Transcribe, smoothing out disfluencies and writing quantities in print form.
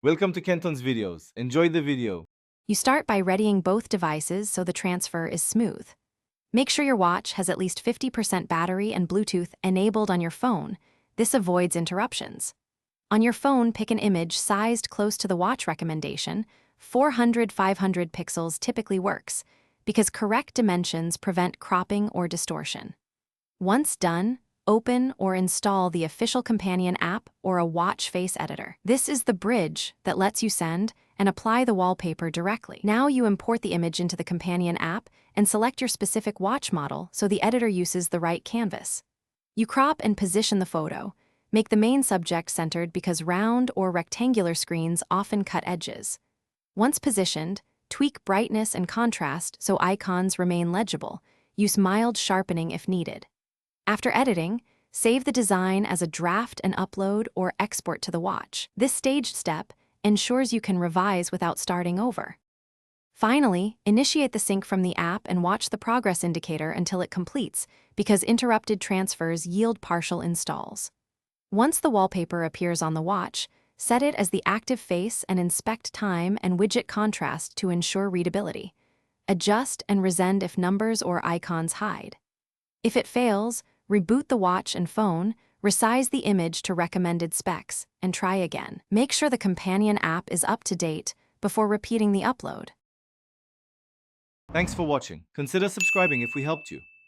Welcome to Kenton's videos. Enjoy the video. You start by readying both devices so the transfer is smooth. Make sure your watch has at least 50% battery and Bluetooth enabled on your phone. This avoids interruptions. On your phone, pick an image sized close to the watch recommendation. 400-500 pixels typically works, because correct dimensions prevent cropping or distortion. Once done, open or install the official companion app or a watch face editor. This is the bridge that lets you send and apply the wallpaper directly. Now you import the image into the companion app and select your specific watch model so the editor uses the right canvas. You crop and position the photo. Make the main subject centered because round or rectangular screens often cut edges. Once positioned, tweak brightness and contrast so icons remain legible. Use mild sharpening if needed. After editing, save the design as a draft and upload or export to the watch. This staged step ensures you can revise without starting over. Finally, initiate the sync from the app and watch the progress indicator until it completes, because interrupted transfers yield partial installs. Once the wallpaper appears on the watch, set it as the active face and inspect time and widget contrast to ensure readability. Adjust and resend if numbers or icons hide. If it fails, reboot the watch and phone, resize the image to recommended specs, and try again. Make sure the companion app is up to date before repeating the upload. Thanks for watching. Consider subscribing if we helped you.